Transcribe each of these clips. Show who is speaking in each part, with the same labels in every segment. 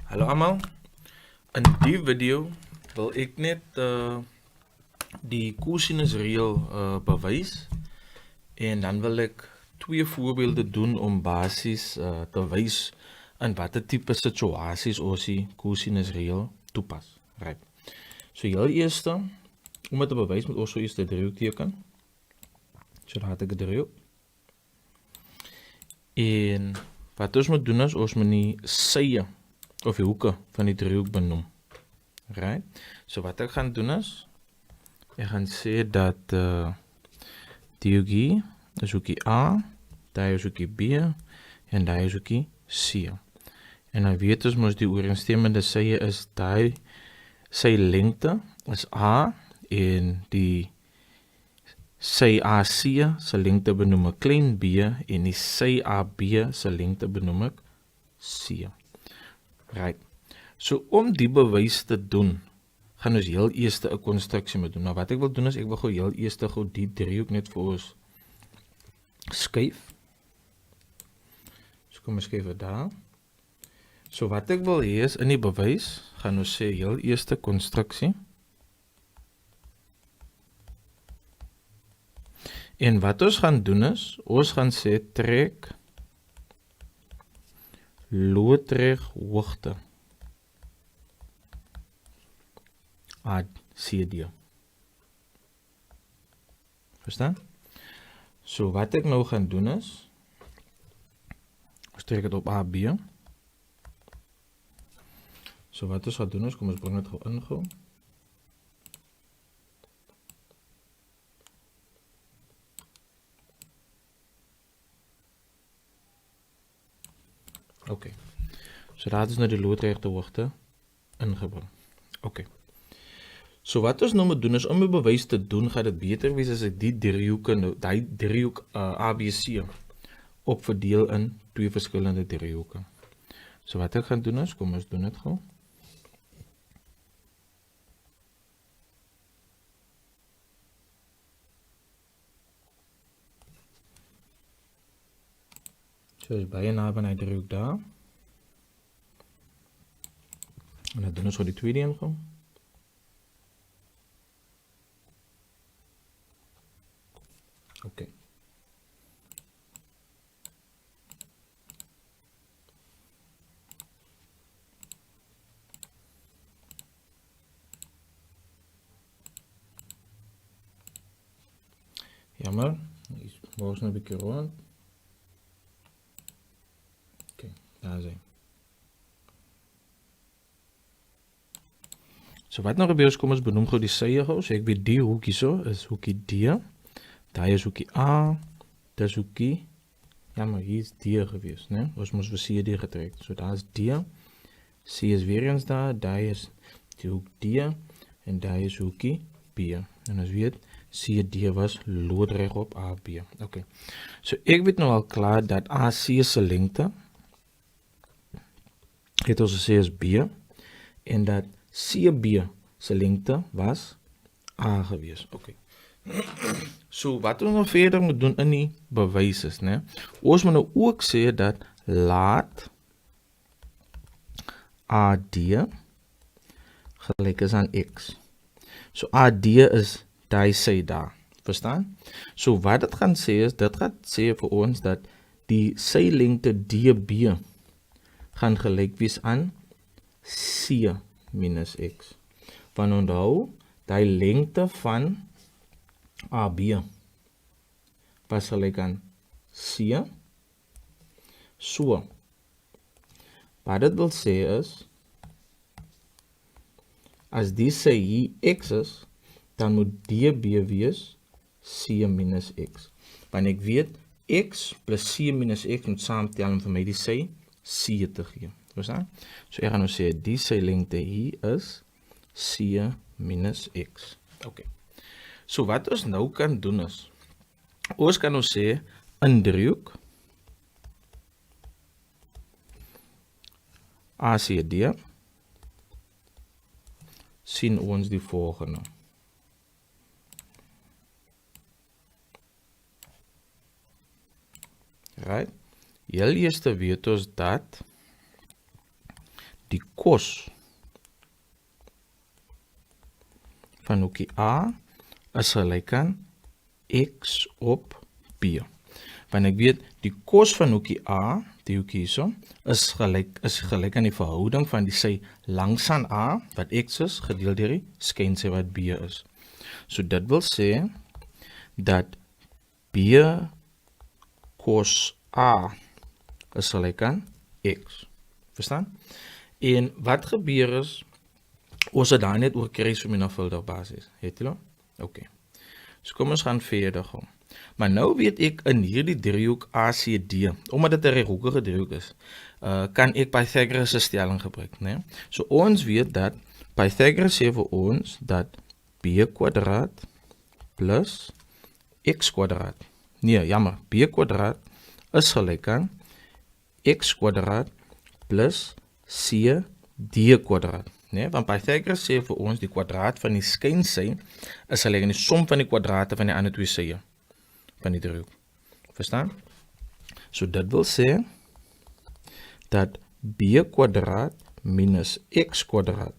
Speaker 1: Hallo allemaal, in die video wil ek net die Kosinusreёl bewys en dan wil ek twee voorbeelde doen om basies te wys in watter tipe situasies ons die Kosinusreёl toepas. Right. So heel eerste, om dit te bewys moet ons so eers 'n driehoek teken. So daar het ek 'n driehoek. En wat ons moet doen is ons moet die sye of die hoeke van die driehoek benoem. Right? So wat ek gaan doen is, ek gaan sê dat die hoekie is hoekie A, die is hoekie B en die is hoekie C. En dan weet ons mos die ooreenstemmende sye is die sy lengte is A en die sy AC se lengte benoem ek klein b en die sy AB se lengte benoem ek C. Right. So om die bewys te doen, gaan ons heel eers 'n konstruksie moet doen. Nou wat ek wil doen is, ek wil gou heel eers gou die driehoek net vir ons skuif. So kom ons skuif dit daar. So wat ek wil hê is in die bewys, gaan ons sê heel eerste konstruksie. En wat ons gaan doen is, ons gaan sê trek loodreg hoogte ACD. Verstaan? So wat ek nou gaan doen is, ons trek dit op AB. So wat ons gaan doen is, kom ons bring dit gou in gou. Oké. So daar is nou die loodregte hoogte ingebring. Oké. So wat ons nou moet doen is, om 'n bewys te doen, gaan dit beter wees as ek die driehoeke nou, die driehoek ABC opverdeel in twee verskillende driehoeke. So wat ek gaan doen is, kom ons doen dit gou. So is baie naby aan die driehoek daar. En dan doen ons gou die tweede een gou. Oké. Jammer, ik was nog een beetje rond. Oké, daar zijn. So wat nou gebeur is, kom ons benoem gou die sye gou. So ek weet die hoekie so is hoekie D. Daar is hoekie A. Dis hoekie. Ja, maar hier is D gewees, né? Ons moes vir CD getrek. So daar is D. C is weer eens daar is die hoek D en daar is hoekie B. En ons weet CD was loodreg op AB. Okay. So ek weet nou al klaar dat AC se lengte het ons gesê is B en dat CB se lengte was A gewees. Okay. So wat ons nou verder moet doen in die bewys is, né? Ons moet nou ook sê dat laat AD gelyk is aan X. So AD is die sy daar. Verstaan? So wat dit gaan sê is, dit gaan sê vir ons dat die sy lengte DB gaan gelyk wees aan C minus X. Want onthou, die lengte van AB was gelyk aan C. So, wat dit wil sê is, as die sy hier X is, dan moet DB wees C minus X. Want ek weet, X plus C minus X moet saamtel om vir my die sy C te gee. Verstaan? So ek gaan nou sê, die sy lengte hier is C minus X. Okay. So wat ons nou kan doen is, ons kan nou sê, in driehoek, ACD, sien ons die volgende. Right? Heel eerste weet ons dat die kos van hoekie A is gelyk aan x op b. Want ek weet, die kos van hoekie A, die hoekie hierso, is gelyk aan die verhouding van die sy langs aan A, wat x is, gedeel deur die skynsy wat b is. So dit wil sê, dat b kos A is gelyk aan x. Verstaan? En wat gebeur is, ons het daar net oor kruisvermenigvuldig basis. Het julle? Oké. So kom ons gaan verder gaan. Maar nou weet ek in hierdie driehoek ACD, omdat dit 'n reghoekige driehoek is, kan ek Pythagoras se stelling gebruik, né? So ons weet dat Pythagoras sê vir ons dat b kwadraat plus x kwadraat. Nee, jammer, b kwadraat is gelyk aan x kwadraat plus c d kwadraat. Nee, want Pythagoras sê vir ons die kwadraat van die skynsy is gelyk aan die som van die kwadrate van die ander twee sye van die driehoek. Verstaan? So dit wil sê dat b kwadraat minus x kwadraat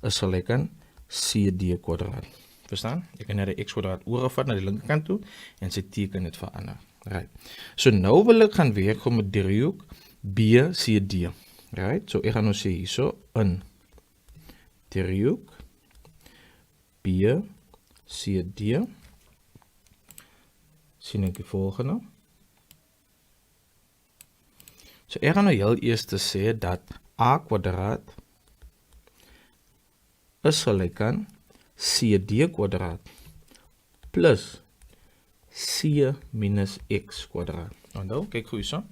Speaker 1: is gelyk aan cd kwadraat. Verstaan? Ek kan net die x kwadraat oorgevat na die linkerkant toe en sy teken het verander. Right. So nou wil ek gaan werk met driehoek BCD. Right? So ek gaan nou sê hierso in driehoek BCD sien ek die volgende. So ek gaan nou heel eers sê dat a kwadraat is gelyk aan cd kwadraat plus c minus x kwadraat. Nou, kyk goed so.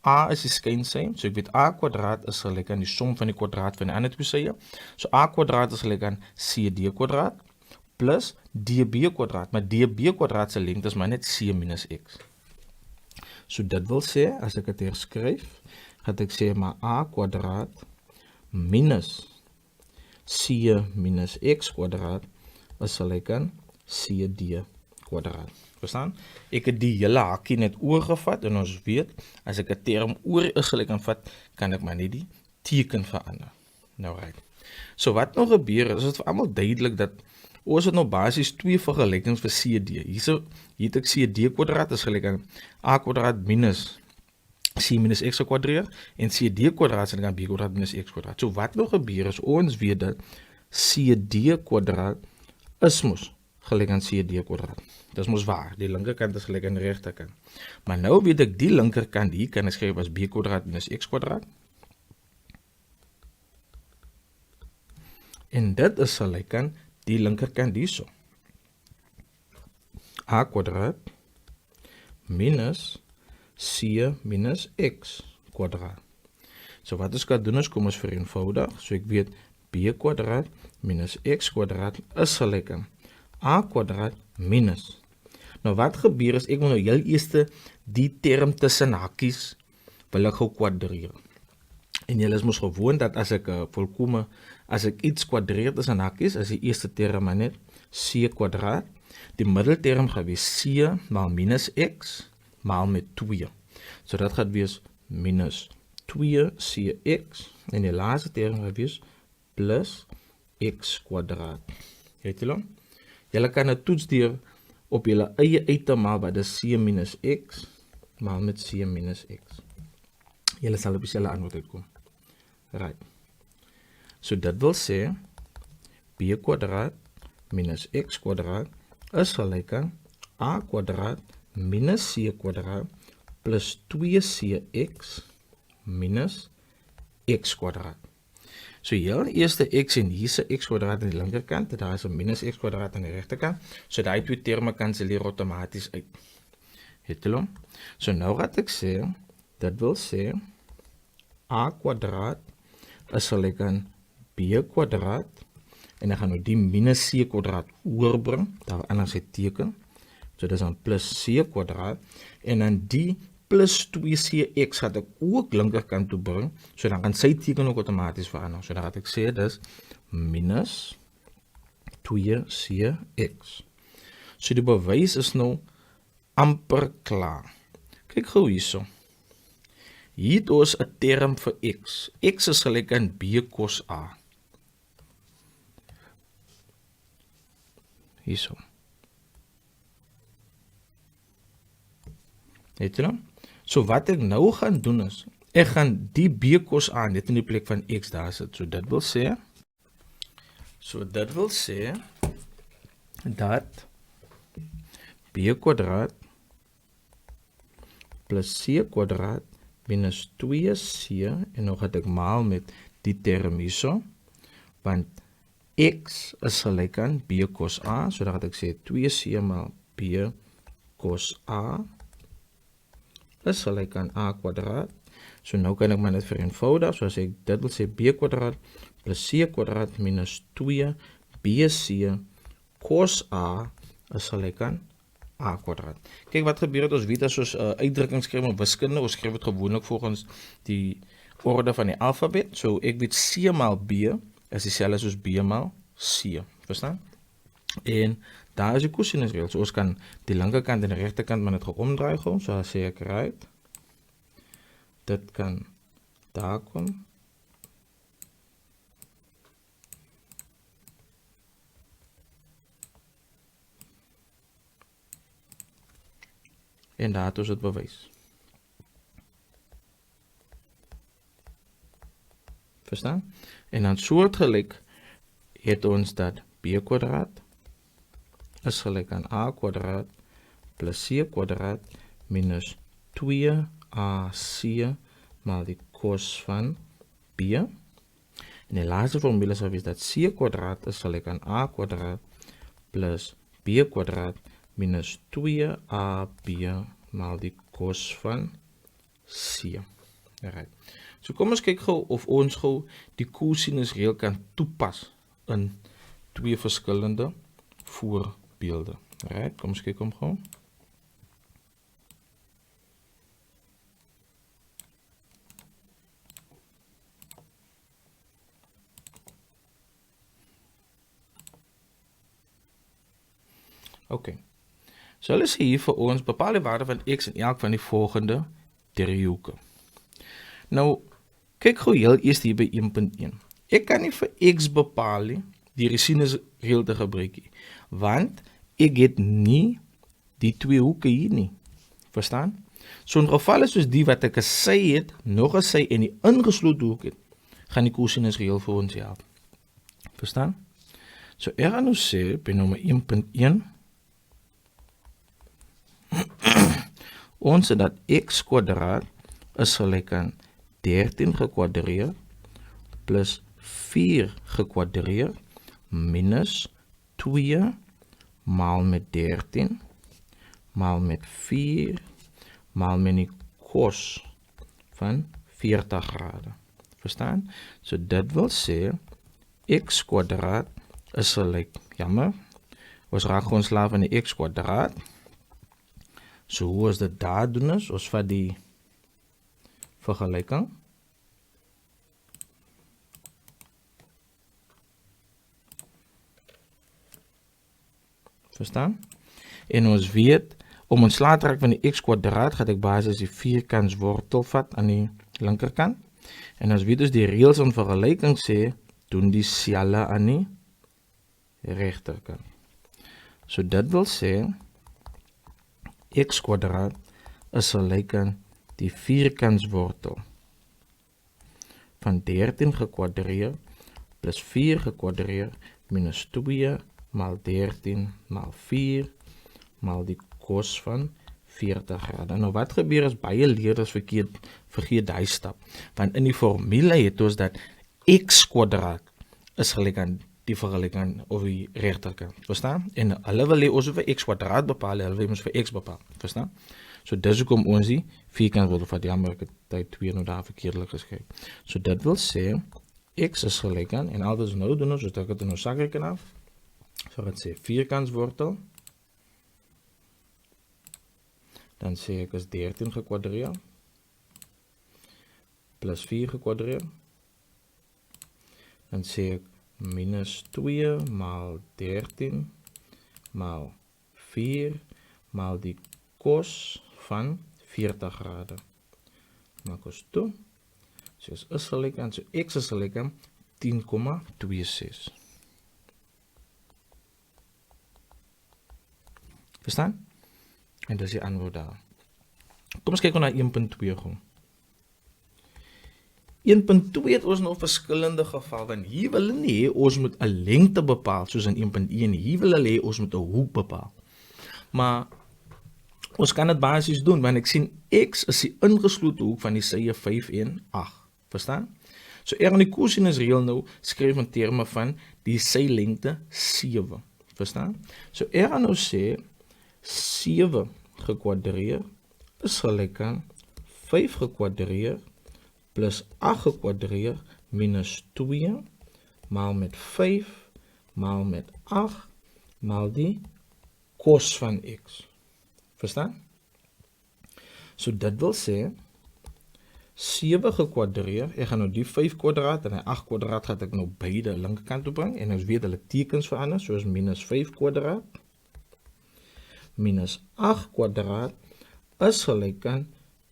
Speaker 1: A is die skynsy, so ek weet a kwadraat is gelyk aan die som van die kwadraat van die ander twee sye. So a kwadraat is gelyk aan cd kwadraat plus db kwadraat, maar db kwadraat se lengte is maar net c minus x. So dit wil sê, as ek dit hier skryf, gaan ek sê maar a kwadraat minus c minus x kwadraat is gelyk aan cd kwadraat. Verstaan? Ek het die hele hakkie net oorgevat en ons weet, as ek 'n term oor is gelyk aan vat, kan ek maar net die teken verander. Nou right. So wat nou gebeur is dit vir almal duidelik dat ons het nou basies twee vergelykings vir CD. Hier het ek CD kwadraat is gelyk aan a kwadraat minus c minus x gekwadreer en CD kwadraat is gelyk aan b kwadraat minus x kwadraat. So wat nou gebeur is ons weet dat CD kwadraat is mos gelyk aan CD kwadraat. Dit is mos waar, die linkerkant is gelyk aan die regterkant. Maar nou weet ek die linkerkant hier kan ek skryf as b kwadraat minus x kwadraat. En dit is gelyk aan die linkerkant hierso. A kwadraat minus c minus x kwadraat. So wat ons kan doen is, kom ons vereenvoudig. So ek weet b kwadraat minus x kwadraat is gelyk aan a kwadraat minus. Nou wat gebeur is, ek wil nou heel eers die term tussen hakies wil ek gou kwadreer. En julle is mos gewoon dat as ek as ek iets kwadreer tussen hakies, as die eerste term maar net c kwadraat, die middelterm gaan wees c maal minus x maal met 2. So dat gaat wees minus 2cx en die laaste term gaan wees plus x kwadraat. Het julle? Julle kan het toets deur op julle eie uit te maak wat is c minus x maal met c minus x. Julle sal op dieselfde antwoord uitkom. Right. So dit wil sê b kwadraat minus x kwadraat is gelyk aan a kwadraat minus c kwadraat plus 2cx minus x kwadraat. So heel eerste x en hierse x kwadraat aan die linkerkant, daar is 'n minus x kwadraat aan die regterkant, so daai twee terme kanselleer outomaties uit. Het julle? So nou wat ek sê, dit wil sê a kwadraat is gelyk aan b kwadraat en dan gaan nou die minus c kwadraat oorbring, daar anders het teken. So dis dan plus c kwadraat en dan die plus 2cx gaat ek ook linkerkant toe bring, so dan kan sy teken ook outomaties verander. So dan gaat ek sê dis minus 2cx. So die bewys is nou amper klaar. Kyk gou hierso. Hier het ons 'n term vir x. X is gelyk aan b cos a. Hierso. Het jy nou? So wat ek nou gaan doen is, ek gaan die b cos a net in die plek van x daar sit. So dit wil sê dat b kwadraat plus c kwadraat minus 2c, en nou gaan ek maal met die term hierso, want x is gelyk aan b cos a, so dan gaan ek sê 2c maal b cos a is gelyk aan a kwadraat. So nou kan ek maar net vereenvoudig, so as ek dit wil sê b kwadraat plus c kwadraat minus 2 bc cos a is gelyk aan a kwadraat. Kyk wat gebeur het, ons weet as ons uitdrukking skryf in wiskunde, ons skryf dit gewoonlik volgens die orde van die alfabet. So ek weet c maal b is dieselfde soos b maal c, verstaan? En daar is die kosinusreël, so ons kan die linkerkant en die regterkant maar net omdraai gewoon, so as sê ek right, dit kan daar kom, en daar het ons het bewys. Verstaan? En dan soortgelyk het ons dat b kwadraat is gelyk aan a kwadraat plus c kwadraat minus 2ac maal die cos van b. En die laaste formule sal wees dat c kwadraat is gelyk aan a kwadraat plus b kwadraat minus 2ab maal die cos van c. Alright. So kom ons kyk gou of ons gou die kosinusreël kan toepas in twee verskillende voorbeelde. Alright, kom ons kyk hom gou. Okay. So hulle sê hier vir ons bepaal die waarde van x in elk van die volgende driehoeke. Nou, kyk gou heel eers hier by 1.1. Ek kan nie vir x bepaal nie, die kosinusreël te gebruik nie, want ek het nie die twee hoeke hier nie. Verstaan? So in gevalle soos die wat ek 'n sy het, nog 'n sy en die ingeslote hoek het, gaan die kosinusreël vir ons help. Verstaan? So ek gaan nou sê by nommer 1.1 ons het dat x kwadraat is gelyk aan 13 gekwadreer plus 4 gekwadreer minus 2 maal met 13 maal met 4 maal met die cos van 40 grade. Verstaan? So dit wil sê x kwadraat is gelyk, jammer, ons raak gewoon slaaf aan die x kwadraat. So hoe ons dit daar doen is, ons vat die vergelyking. Verstaan? En ons weet, om ontslae te raak van die x kwadraat, gaan ek basis die vierkantswortel vat aan die linkerkant. En ons weet dus die reëls van vergelyking sê, doen dieselfde aan die regterkant. So dit wil sê, x kwadraat is gelyk aan die vierkantswortel van 13 gekwadreer plus 4 gekwadreer minus 2 maal 13 maal 4 maal die cos van 40 grade. Nou wat gebeur as baie leerders vergeet die stap? Want in die formule het ons dat x kwadraat is gelyk aan die vergelyking of die regterkant. Verstaan? En hulle wil hê ons vir x kwadraat bepaal, hulle wil ons vir x bepaal. Verstaan? So dis hoekom ons die vierkantswortel vat. Jammer, ek het tyd 2 nou daar verkeerdelik geskryf. So dit wil sê x is gelyk aan, en al wat ons nou doen is, so dat ek het in ons sakreken af, so het sê vierkantswortel, dan sê ek is 13 gekwadreer, plus 4 gekwadreer, dan sê ek minus 2 maal 13 maal 4 maal die cos van 40 grade maak ons toe. So is gelyk aan, so x is gelyk aan 10,26. Verstaan? En dis die antwoord daar. Kom ons kyk na 1.2 gou. 1.2 het ons nou verskillende geval, want hier wil hulle nie hê ons moet 'n lengte bepaal, soos in 1.1 nie. Hier wil hulle hê ons moet 'n hoek bepaal. Maar ons kan dit basies doen, want ek sien x is die ingeslote hoek van die sye 5 en 8. Verstaan? So ek gaan die kosinusreël nou skryf in terme van die sylengte 7. Verstaan? So ek gaan nou sê 7 gekwadreer is gelyk aan 5 gekwadreer plus 8 gekwadreer minus 2 maal met 5 maal met 8 maal die kos van x. Verstaan? So dit wil sê 7 gekwadreer, ek gaan nou die 5 kwadraat en die 8 kwadraat gaan ek nou beide linkerkant toe bring en ons weet hulle tekens verander, soos minus 5 kwadraat minus 8 kwadraat is gelyk aan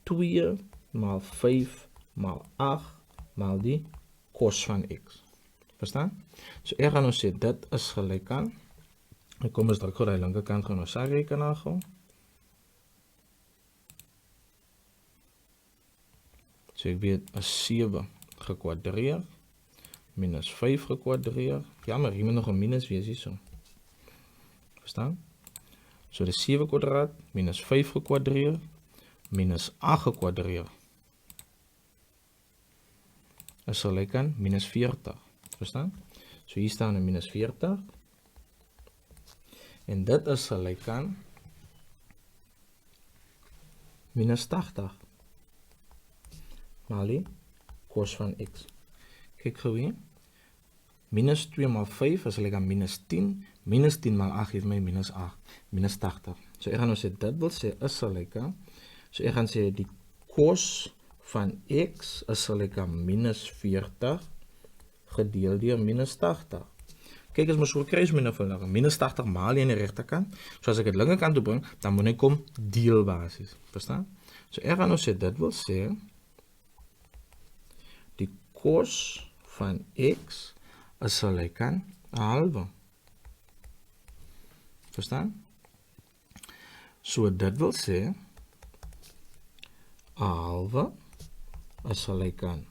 Speaker 1: 2 maal 5 maal 8 maal die kos van x. Verstaan? So ek gaan nou sê dit is gelyk aan, en kom ons druk gou die linkerkant gaan ons sy rekenaar gou. So ek weet is 7 gekwadreer minus 5 gekwadreer. Jammer, hier moet nog 'n minus wees hierso. Verstaan? So dis 7 kwadraat minus 5 gekwadreer minus 8 gekwadreer is gelyk aan minus 40. Verstaan? So hier staan 'n minus 40 en dit is gelyk aan minus 80 maal die kos van x. Kyk gou hier. Minus 2 maal 5 is gelyk aan minus 10. Minus 10 maal 8 geef my minus 8. Minus 80. So ek gaan nou sê, dit wil sê is gelyk aan. So ek gaan sê die kos van x is gelyk aan minus 40 gedeel deur minus 80. Kyk, as ons so kry is minus 80 maal in die regterkant. So as ek dit linkerkant toe bring, dan moet ek kom deelbasis. Verstaan? So ek gaan nou sê, dit wil sê die kos van x is gelyk aan 'n halwe. Verstaan? So dit wil sê 'n halwe is gelyk aan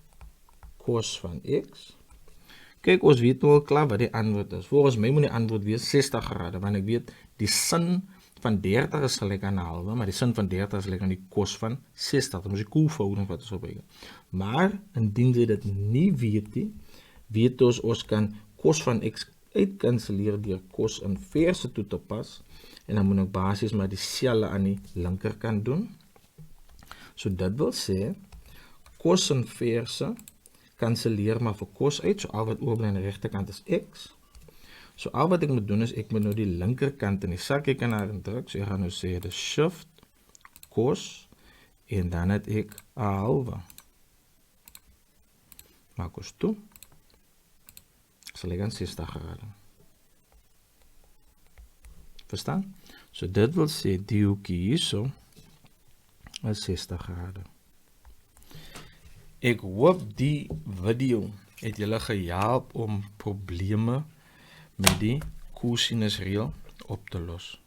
Speaker 1: kos van x. Kyk, ons weet nou al klaar wat die antwoord is. Volgens my moet die antwoord wees 60 grade, want ek weet die sin van 30 is gelyk aan 'n halwe, maar die sin van 30 is gelyk aan die kos van 60. Dat is die koelverhouding wat ons gebruik. Maar indien jy dit nie weet nie, weet ons kan kos van x uitkanselleer deur kos inverse toe te pas en dan moet ek basies maar dieselfde aan die linkerkant doen. So dit wil sê kos inverse kanselleer maar vir kos uit, so al wat oorbly aan die regterkant is x. So al wat ek moet doen is ek moet nou die linkerkant in die sakrekenaar indruk. So ek gaan nou sê dis shift kos en dan het ek 'n halwe. Maak ons toe. Sal ek aan 60 grade. Verstaan? So dit wil sê die hoekie hierso is 60 grade. Ek hoop die video het julle gehelp om probleme met die kosinusreël op te los.